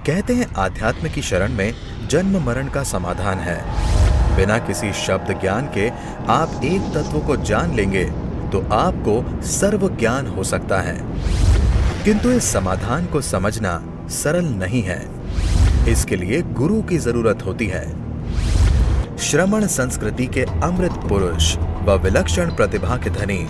कहते हैं आध्यात्म की शरण में जन्म मरण का समाधान है। बिना किसी शब्द ज्ञान के आप एक तत्व को जान लेंगे तो आपको सर्व ज्ञान हो सकता है। किंतु इस समाधान को समझना सरल नहीं है। इसके लिए गुरु की जरूरत होती है। श्रमण संस्कृति के अमृत पुरुष व विलक्षण प्रतिभा के धनी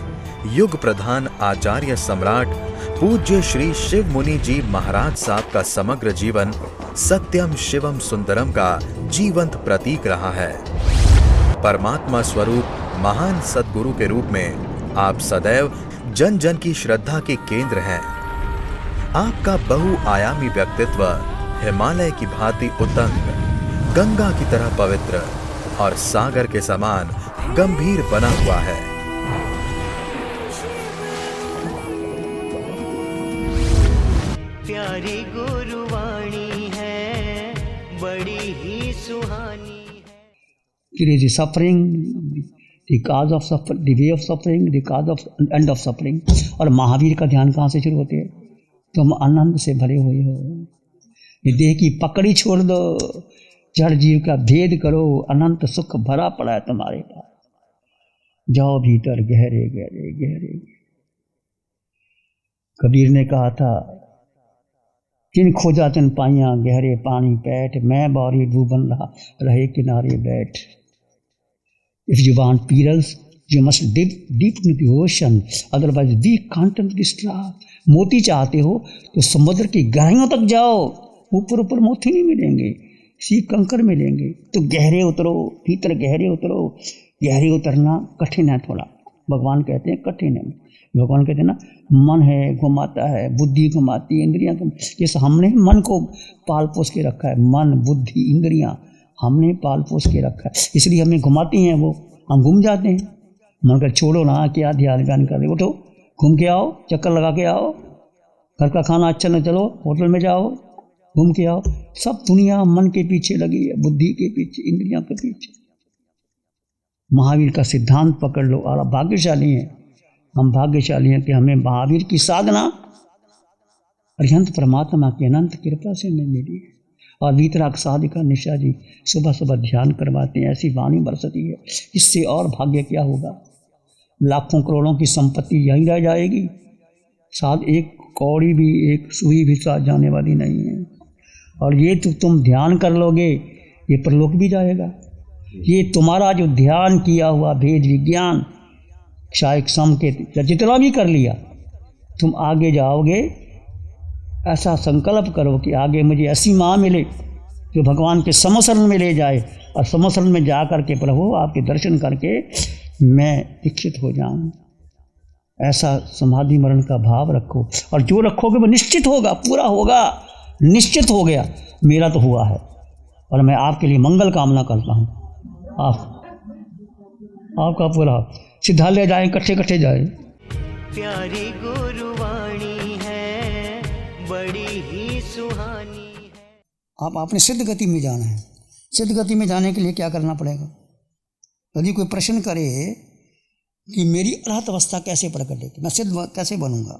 युग प्रधान आचार्य सम्राट पूज्य श्री शिव मुनि जी महाराज साहब का समग्र जीवन सत्यम शिवम सुंदरम का जीवंत प्रतीक रहा है। परमात्मा स्वरूप महान सद्गुरु के रूप में आप सदैव जन जन की श्रद्धा के केंद्र हैं। आपका बहुआयामी व्यक्तित्व हिमालय की भांति उतंग, गंगा की तरह पवित्र और सागर के समान गंभीर बना हुआ है। प्यारी गुरुवाणी है, बड़ी ही सुहानी है। It is the suffering, the cause of suffering, the way of suffering, the cause of end of suffering। और महावीर का ध्यान कहाँ से शुरू होते है? तुम आनंद से भरे हुए हो। ये देह की पकड़ी छोड़ दो, जड़ जीव का भेद करो, अनंत सुख भरा पड़ा है तुम्हारे पास। जाओ भीतर गहरे गहरे गहरे। कबीर ने कहा था, किन खोजा तिन पाइया गहरे पानी पैठ, मैं बारी डूबन रहा रहे किनारे बैठ। If you want pearls, you must dip deep into the ocean, otherwise we can't distract। मोती चाहते हो तो समुद्र की गहराइयों तक जाओ, ऊपर ऊपर मोती नहीं मिलेंगे, सी कंकर मिलेंगे। तो गहरे उतरो, भीतर गहरे उतरो। गहरे उतरना कठिन है थोड़ा, भगवान कहते हैं कठिन है। भगवान कहते हैं ना, मन है घुमाता है, बुद्धि घुमाती है, इंद्रियां जैसे हमने मन को पाल पोस के रखा है, मन बुद्धि इंद्रियां हमने पाल पोस के रखा है, इसलिए हमें घुमाती हैं, वो हम घूम जाते हैं। मन कर छोड़ो ना, क्या ध्यान ज्ञान कर रहे, उठो घूम के आओ, चक्कर लगा के आओ। घर का खाना अच्छा न चलो, होटल में जाओ, घूम के आओ। सब दुनिया मन के पीछे लगी है, बुद्धि के पीछे, इंद्रियों के पीछे। महावीर का सिद्धांत पकड़ लो और आप भाग्यशाली हैं। हम भाग्यशाली हैं कि हमें महावीर की साधना अरिहंत परमात्मा की अनंत कृपा से हमें मिली है। और वीतराग साधिका निशा जी सुबह सुबह ध्यान करवाते हैं, ऐसी वाणी बरसती है। इससे और भाग्य क्या होगा? लाखों करोड़ों की संपत्ति यहीं रह जाएगी, साथ एक कौड़ी भी, एक सुई भी साथ जाने वाली नहीं है। और ये तो तुम ध्यान कर लोगे, ये परलोक भी जाएगा। ये तुम्हारा जो ध्यान किया हुआ भेद विज्ञान क्षायक संकेत जितना भी कर लिया, तुम आगे जाओगे। ऐसा संकल्प करो कि आगे मुझे ऐसी माँ मिले जो भगवान के समशरण में ले जाए, और समशरण में जा कर के प्रभु आपके दर्शन करके मैं दीक्षित हो जाऊं। ऐसा समाधि मरण का भाव रखो, और जो रखोगे वो निश्चित होगा, पूरा होगा, निश्चित हो गया। मेरा तो हुआ है, और मैं आपके लिए मंगल कामना करता हूँ। आपका पूरा सिद्धालय जाए, इकट्ठे इकट्ठे जाए। प्यारी गुरुवाणी है, बड़ी ही सुहानी है। आप अपने सिद्ध गति में जाना है। सिद्ध गति में जाने के लिए क्या करना पड़ेगा? यदि कोई प्रश्न करे कि मेरी अरहत अवस्था कैसे प्रकटेगी, मैं सिद्ध कैसे बनूंगा,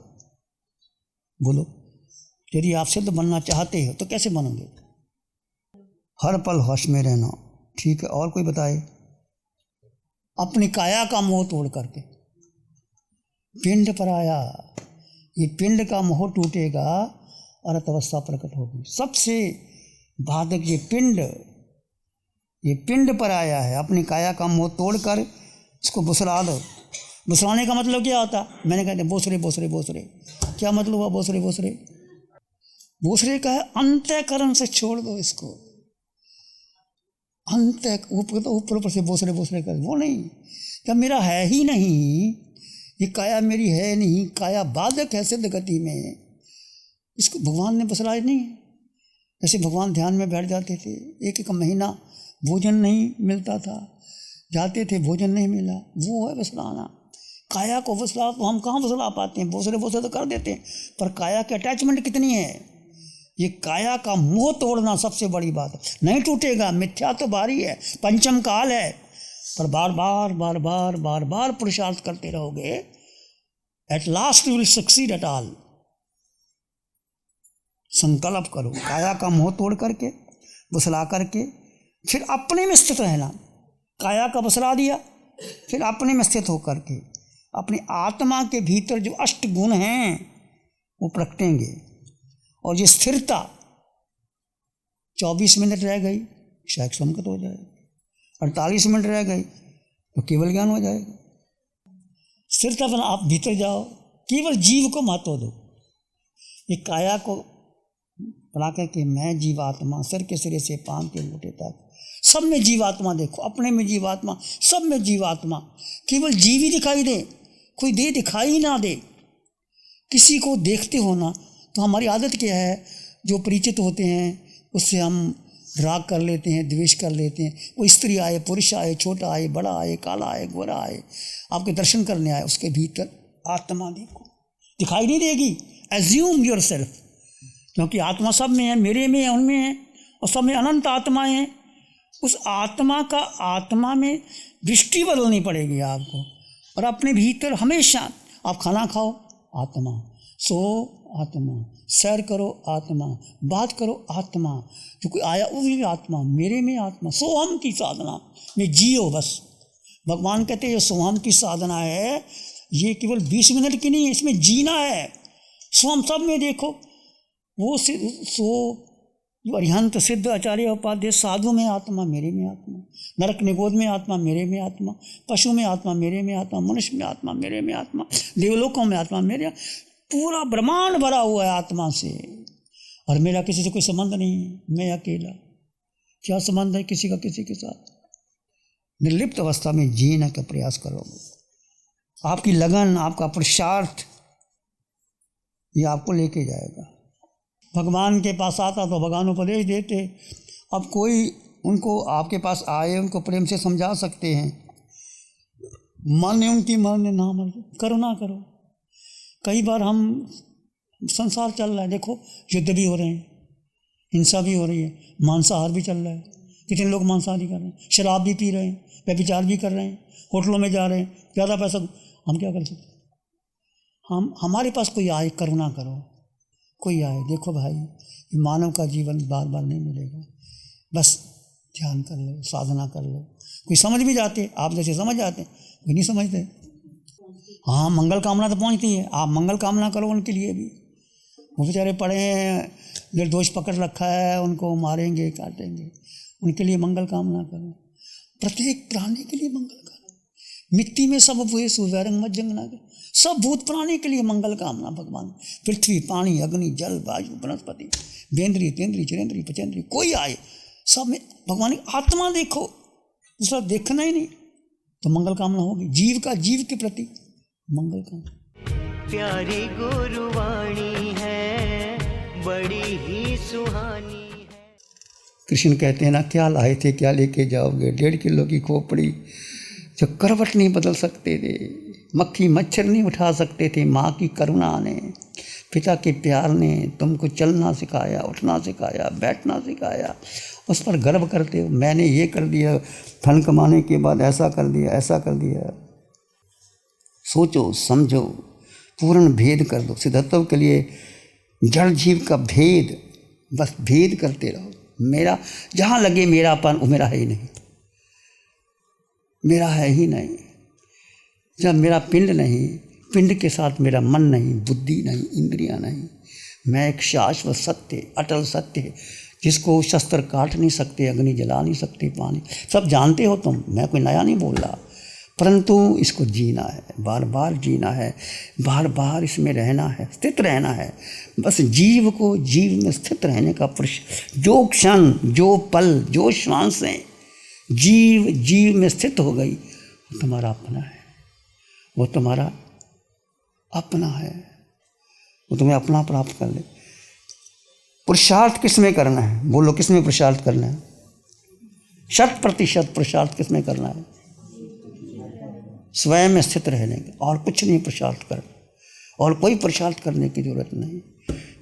बोलो। यदि आप सिद्ध बनना चाहते हो तो कैसे बनोगे? हर पल होश में रहना, ठीक है। और कोई बताए? अपनी काया का मोह तोड़ करके, पिंड पर आया, ये पिंड का मोह टूटेगा, अरहत अवस्था प्रकट होगी। सबसे बाधक ये पिंड पर आया है, अपनी काया का मोह तोड़कर इसको बुसरा दो। बुसराने का मतलब क्या होता? मैंने कहा बोसरे बोसरे बोसरे, क्या मतलब हुआ बोसरे बोसरे? बोसरे का है अंतःकरण से छोड़ दो इसको। ऊपर ऊपर से बोसरे बोसरे कर, वो नहीं। क्या मेरा है ही नहीं, ये काया मेरी है नहीं, काया बाधक है सिद्ध गति में। इसको भगवान ने बसलाया नहीं है। जैसे भगवान ध्यान में बैठ जाते थे, एक एक महीना भोजन नहीं मिलता था, जाते थे भोजन नहीं मिला, वो है बसलाना। काया को बसला तो हम कहाँ बसला पाते हैं? बोसरे बोसरे तो कर देते हैं, पर काया की अटैचमेंट कितनी है? ये काया का मोह तोड़ना सबसे बड़ी बात है। नहीं टूटेगा, मिथ्या तो भारी है, पंचम काल है, पर बार बार बार बार बार बार पुरुषार्थ करते रहोगे, at last you will succeed at all. संकल्प करो, काया का मोह तोड़ करके, बसला करके, फिर अपने में स्थित रहना। काया का बसला दिया, फिर अपने में स्थित होकर के अपनी आत्मा के भीतर जो अष्ट गुण हैं वो प्रकटेंगे। और ये स्थिरता 24 मिनट रह गई, शायद संकट हो जाएगा। 48 मिनट रह गई तो केवल ज्ञान हो जाएगा। स्थिरता बना, आप भीतर जाओ, केवल जीव को महत्व दो। ये काया को बना करके मैं जीवात्मा, सिर के सिरे से पांव के लोटे तक सब में जीवात्मा देखो, अपने में जीवात्मा, सब में जीवात्मा। केवल जीव ही दिखाई दे, कोई देह दिखाई ना दे। किसी को देखते हो ना तो हमारी आदत क्या है, जो परिचित होते हैं उससे हम राग कर लेते हैं, द्वेष कर लेते हैं। वो स्त्री आए, पुरुष आए, छोटा आए, बड़ा आए, काला आए, गोरा आए, आपके दर्शन करने आए, उसके भीतर आत्मा देखो, दिखाई नहीं देगी। एज्यूम योर सेल्फ, क्योंकि आत्मा सब में है, मेरे में है, उनमें है, और सब में अनंत आत्माएं हैं। उस आत्मा का आत्मा में दृष्टि बदलनी पड़ेगी आपको। और अपने भीतर हमेशा आप खाना खाओ आत्मा, सो आत्मा, सैर करो आत्मा, बात करो आत्मा, जो कोई आया वो भी आत्मा, मेरे में आत्मा। सोहम की साधना में जियो बस। भगवान कहते हैं ये सोहम की साधना है, ये केवल 20 मिनट की नहीं है, इसमें जीना है। सोहम सब में देखो। वो सो जो अरिहंत सिद्ध आचार्य उपाध्याय, साधु में आत्मा, मेरे में आत्मा, नरक निगोद में आत्मा, मेरे में आत्मा, पशु में आत्मा, मेरे में आत्मा, मनुष्य में आत्मा, मेरे में आत्मा, देवलोकों में आत्मा, मेरे, पूरा ब्रह्मांड भरा हुआ है आत्मा से। और मेरा किसी से कोई संबंध नहीं है, मैं अकेला। क्या संबंध है किसी का किसी के साथ? निर्लिप्त अवस्था में जीने का प्रयास करोगे, आपकी लगन, आपका पुरुषार्थ ये आपको लेके जाएगा। भगवान के पास आता तो भगवान उपदेश देते। अब कोई उनको आपके पास आए, उनको प्रेम से समझा सकते हैं, माने उनकी माने ना माने, करुणा करो। कई बार हम संसार चल रहा है, देखो युद्ध भी हो रहे हैं, हिंसा भी हो रही है, मांसाहार भी चल रहा है, कितने लोग मांसाहार भी कर रहे हैं, शराब भी पी रहे हैं, व्यभिचार भी कर रहे हैं, होटलों में जा रहे हैं, ज़्यादा पैसा। हम क्या कर सकते? हमारे पास कोई आए, करुणा करो। कोई आए, देखो भाई मानव का जीवन बार बार नहीं मिलेगा, बस ध्यान कर लो, साधना कर लो। कोई समझ भी जाते, आप जैसे समझ जाते, कोई नहीं समझते। हाँ, मंगल कामना तो पहुंचती है, आप मंगल कामना करो उनके लिए भी। वो बेचारे पड़े हैं, निर्दोष पकड़ रखा है, उनको मारेंगे, काटेंगे, उनके लिए मंगल कामना करो। प्रत्येक प्राणी के लिए मंगल करो। मिट्टी में सब हुए सुवैरंग मत जंगना के, सब भूत प्राणी के लिए मंगल कामना भगवान। पृथ्वी, पानी, अग्नि, जल, वायु, वनस्पति, वेंद्री, तेंद्री, चिरेंद्री, पचेंद्री, कोई आए, सब में भगवान की आत्मा देखो। दूसरा देखना ही नहीं तो मंगल कामना होगी। जीव का जीव के प्रति मंगल कामना। प्यारी गुरुवाणी है, बड़ी ही सुहानी है। कृष्ण कहते हैं ना, क्या लाए थे क्या लेके जाओगे? 1.5 किलो की खोपड़ी, जो करवट नहीं बदल सकते थे, मक्खी मच्छर नहीं उठा सकते थे। माँ की करुणा ने, पिता के प्यार ने तुमको चलना सिखाया, उठना सिखाया, बैठना सिखाया। उस पर गर्व करते हो, मैंने ये कर दिया, धन कमाने के बाद ऐसा कर दिया, ऐसा कर दिया। सोचो, समझो, पूर्ण भेद कर दो। सिद्धत्व के लिए जड़ जीव का भेद, बस भेद करते रहो। मेरा जहाँ लगे मेरापन, वो मेरा है ही नहीं, मेरा है ही नहीं। जब मेरा पिंड नहीं, पिंड के साथ मेरा मन नहीं, बुद्धि नहीं, इंद्रियां नहीं, मैं एक शाश्वत सत्य, अटल सत्य, जिसको शस्त्र काट नहीं सकते, अग्नि जला नहीं सकते, पानी, सब जानते हो तुम। मैं कोई नया नहीं बोल रहा, परंतु इसको जीना है, बार बार जीना है, बार बार इसमें रहना है, स्थित रहना है। बस जीव को जीव में स्थित रहने का जो क्षण, जो पल, जो श्वासें जीव जीव में स्थित हो गई, वो तुम्हारा अपना है, वो तुम्हारा अपना है, वो तुम्हें अपना प्राप्त कर ले। पुरुषार्थ किस में करना है? बोलो, किस में पुरुषार्थ करना है? 100% पुरुषार्थ किस में करना है? स्वयं में स्थित रहने का, और कुछ नहीं पुरुषार्थ करना, और कोई पुरुषार्थ करने की जरूरत नहीं,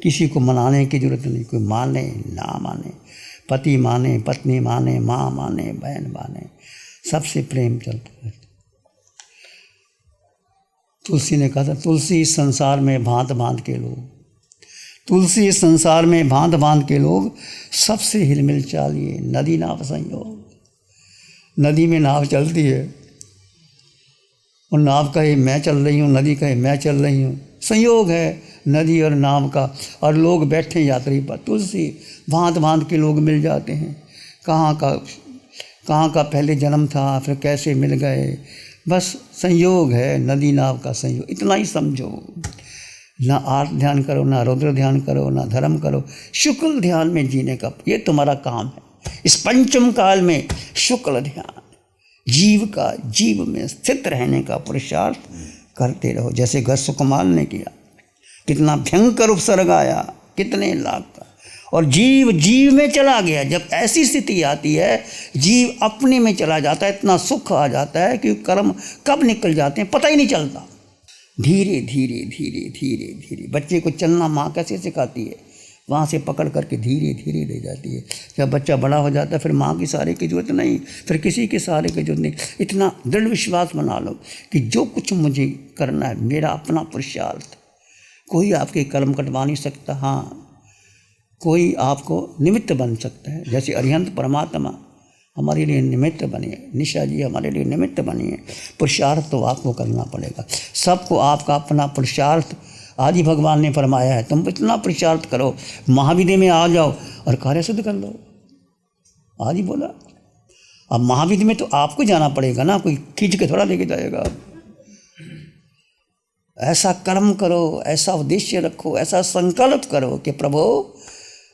किसी को मनाने की जरूरत नहीं। कोई माने ना माने, पति माने, पत्नी माने, माँ माने, बहन माने, सबसे प्रेम चलता रहता। तुलसी ने कहा था, तुलसी इस संसार में भांत भांत के लोग, तुलसी इस संसार में भांत भांत के लोग, सबसे हिलमिल चालिए नदी नाव संयोग। नदी में नाव चलती है और नाव कहे मैं चल रही हूँ, नदी कहे मैं चल रही हूँ, संयोग है नदी और नाव का, और लोग बैठे यात्री पर। तुलसी भांत भांत के लोग मिल जाते हैं, कहाँ का पहले जन्म था, फिर कैसे मिल गए, बस संयोग है, नदी नाव का संयोग, इतना ही समझो। ना आर्त ध्यान करो, ना रुद्र ध्यान करो, ना धर्म करो, शुक्ल ध्यान में जीने का ये तुम्हारा काम है। इस पंचम काल में शुक्ल ध्यान, जीव में स्थित रहने का पुरुषार्थ करते रहो। जैसे घर सुकुमार ने किया, कितना भयंकर उपसर्ग आया, कितने लाख का, और जीव में चला गया। जब ऐसी स्थिति आती है, जीव अपने में चला जाता है, इतना सुख आ जाता है कि कर्म कब निकल जाते हैं पता ही नहीं चलता। धीरे धीरे धीरे धीरे धीरे बच्चे को चलना माँ कैसे सिखाती है, वहाँ से पकड़ करके धीरे धीरे ले जाती है। जब बच्चा बड़ा हो जाता है फिर माँ की सहारे की जरूरत नहीं, फिर किसी के सहारे की जरूरत नहीं। इतना दृढ़ विश्वास बना लो कि जो कुछ मुझे करना है मेरा अपना पुरुषार्थ, कोई आपके कर्म कटवा नहीं सकता। हाँ, कोई आपको निमित्त बन सकता है, जैसे अरिहंत परमात्मा हमारे लिए निमित्त बनी है, निशा जी हमारे लिए निमित्त बनी है। पुरुषार्थ तो आपको करना पड़ेगा, सबको आपका अपना पुरुषार्थ आदि भगवान ने फरमाया है। तुम इतना पुरुषार्थ करो, महाविद्या में आ जाओ और कार्य सिद्ध कर लो, आदि बोला। अब महाविद्या में तो आपको जाना पड़ेगा ना, कोई खींच के थोड़ा लेके जाएगा। ऐसा कर्म करो, ऐसा उद्देश्य रखो, ऐसा संकल्प करो कि प्रभु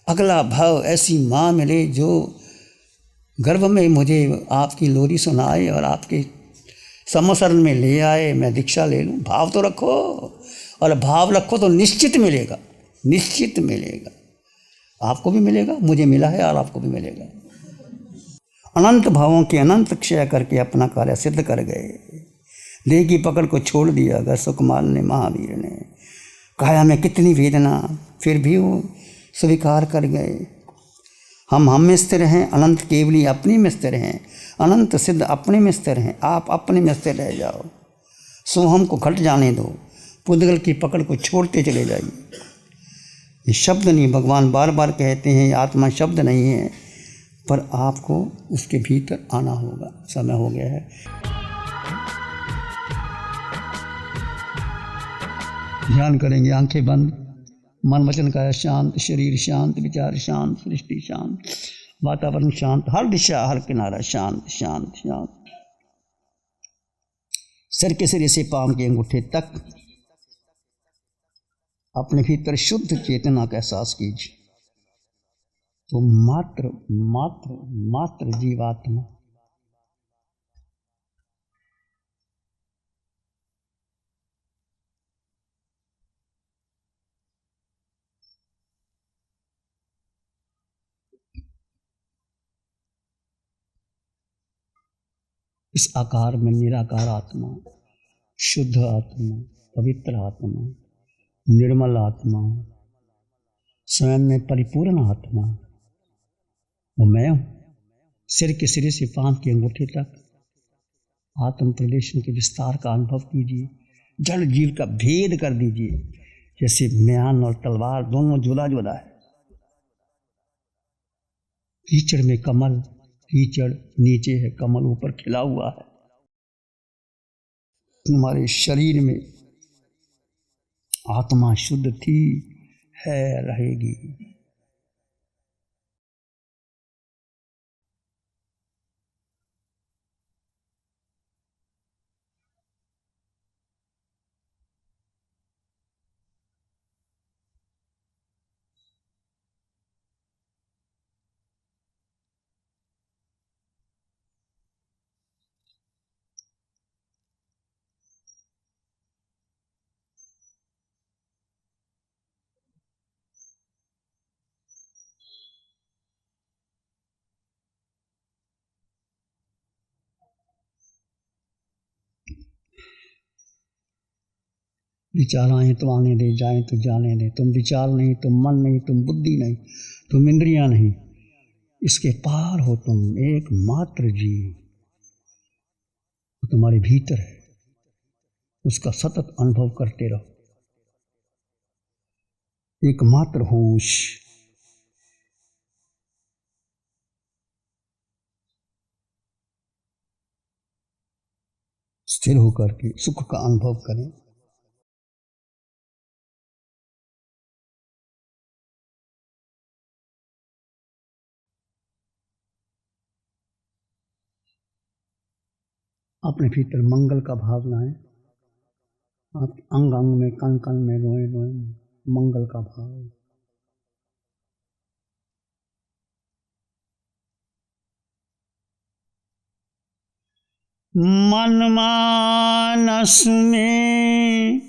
अगला भाव ऐसी माँ मिले जो गर्भ में मुझे आपकी लोरी सुनाए और आपके समसरण में ले आए, मैं दीक्षा ले लूँ। भाव तो रखो, और भाव रखो तो निश्चित मिलेगा, निश्चित मिलेगा। आपको भी मिलेगा, मुझे मिला है और आपको भी मिलेगा। अनंत भावों के अनंत क्षय करके अपना कार्य सिद्ध कर गए। देह की पकड़ को छोड़ दिया अगर सुकुमार ने, महावीर ने। काया में कितनी वेदना, फिर भी वो स्वीकार कर गए। हम में स्थिर हैं, अनंत केवली अपनी में स्थिर हैं, अनंत सिद्ध अपने में स्थिर हैं। आप अपने में स्थिर रह जाओ, सोहम को घट जाने दो, पुद्गल की पकड़ को छोड़ते चले जाइए। ये शब्द नहीं, भगवान बार बार कहते हैं ये आत्मा शब्द नहीं है, पर आपको उसके भीतर आना होगा। समय हो गया है। ध्यान करेंगे, आंखें बंद, मन वचन का शांत, शरीर शांत, विचार शांत, सृष्टि शांत, वातावरण शांत, हर दिशा हर किनारा शांत शांत शांत। सिर के सिरे से पांव के अंगूठे तक अपने भीतर शुद्ध चेतना का एहसास कीजिए। तो मात्र मात्र मात्र जीवात्मा, इस आकार में निराकार आत्मा, शुद्ध आत्मा, पवित्र आत्मा, निर्मल आत्मा, स्वयं में परिपूर्ण आत्मा, वो मैं हूँ। सिर के सिरे से पांव के अंगूठे तक आत्म प्रदेशन के विस्तार का अनुभव कीजिए। जड़ जीव का भेद कर दीजिए, जैसे म्यान और तलवार दोनों जुदा जुदा है। कीचड़ में कमल, कीचड़ नीचे है, कमल ऊपर खिला हुआ है। तुम्हारे शरीर में आत्मा शुद्ध थी, है, रहेगी। विचार आए तो आने दे, जाए तो जाने दे। तुम विचार नहीं, तुम मन नहीं, तुम बुद्धि नहीं, तुम इंद्रियां नहीं, इसके पार हो तुम। एकमात्र जीव तुम्हारे भीतर है, उसका सतत अनुभव करते रहो। एकमात्र होश। स्थिर होकर के सुख का अनुभव करें। अपने भीतर मंगल का भाव लाएं। आप अंग अंग में, कण कण में, रोए रोए मंगल का भाव। मन मानस में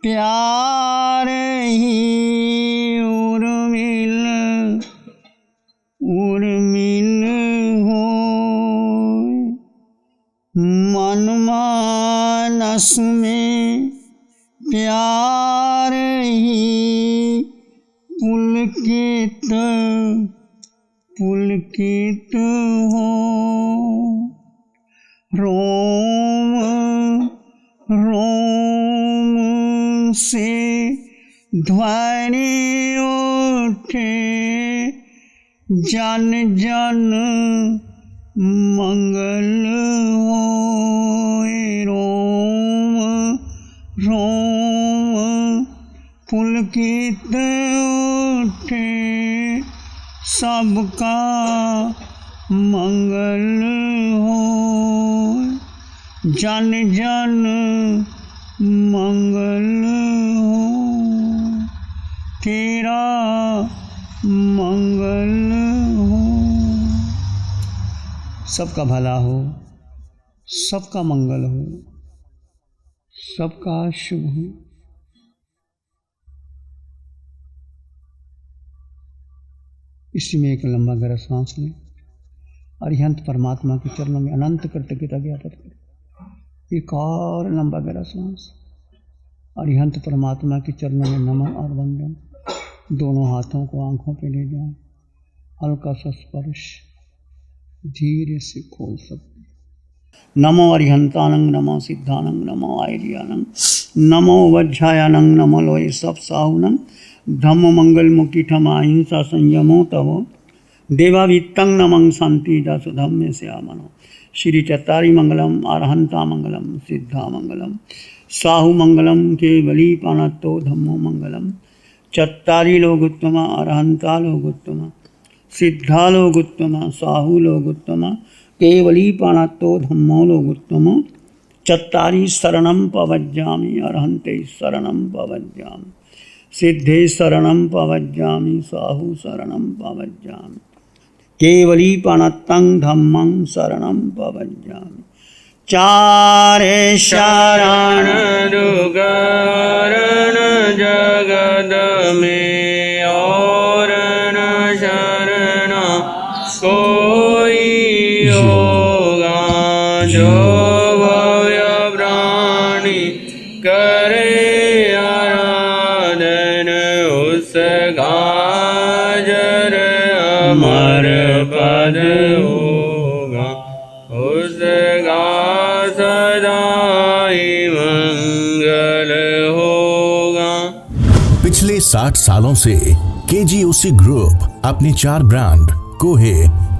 प्यार ही उर्मिल उर्मिल हो। मन मानस में प्यार ही पुलकित पुलकित हो। रोम रोम से ध्वनि उठे, जन जन मंगल होए। रोम रोम पुलकित उठे, सबका मंगल हो। जन जन मंगल हो, तेरा मंगल हो। सबका भला हो, सबका मंगल हो, सबका शुभ हो। इसमें एक लंबा गहरा सांस लें। अरिहंत परमात्मा के चरणों में अनंत कृतज्ञता ज्ञापन करें। एक और लंबा गहरा सांस। अरिहंत परमात्मा के चरणों में नमन और वंदन। दोनों हाथों को आंखों पे ले जाएं। हल्का सा स्पर्श, धीरे से खोल सकते। नमो अरिहंतानंग, नमो सिद्धानंग, नमो आयरियानंग, नमो वज्रायानंग, नमो लोये सब साहुनंग, धम्म मंगल मुक्ति ठमा अहिंसा संयमो तवो, देवावित्तं नमं शांति दास धम्मे से आमनो। श्री चत्तारी मंगलम, अरहंता मंगलम, सिद्धा मंगलम, साहु मंगलम, केवली पाणत्तो धम्मो मंगलम। चत्तारी लोगोत्तमा, अरहंता लोगोत्तमा, सिद्धा लोगोत्तमा, साहु लोगोत्तमा, केवली पाणत्तो धम्मो लोगोत्तमा। चत्तारी शरणं पवज्जामि, अरहंते शरणं पवज्जामि, सिद्धे शरणं पवज्जामि, साहु शरणं पवज्जामि, केवली पाणत्तं धम्मं शरणं पवज्जामि। चारे शरण दुगरण जगद में, और न शरण कोई होगा। जो भव्य प्राणी करे आराधन, उसका जर अमर पद होगा, उसका सदा ही मंगल होगा। पिछले 60 सालों से केजीओसी ग्रुप अपने 4 ब्रांड कोहे,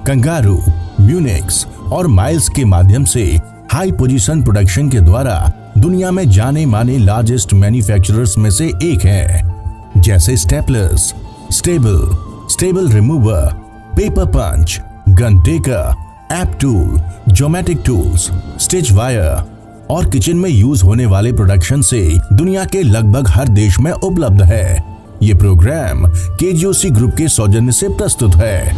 कंगारू, म्यूनिक्स और माइल्स के माध्यम से हाई पोजीशन प्रोडक्शन के द्वारा दुनिया में जाने माने लार्जेस्ट मैन्युफैक्चरर्स में से एक है। जैसे staplers, stable remover, paper punch, gun tacker, app tool, geometric tools, stitch wire और किचन में यूज होने वाले प्रोडक्शन से दुनिया के लगभग हर देश में उपलब्ध है। ये प्रोग्राम केजीओसी ग्रुप के सौजन्य से प्रस्तुत है।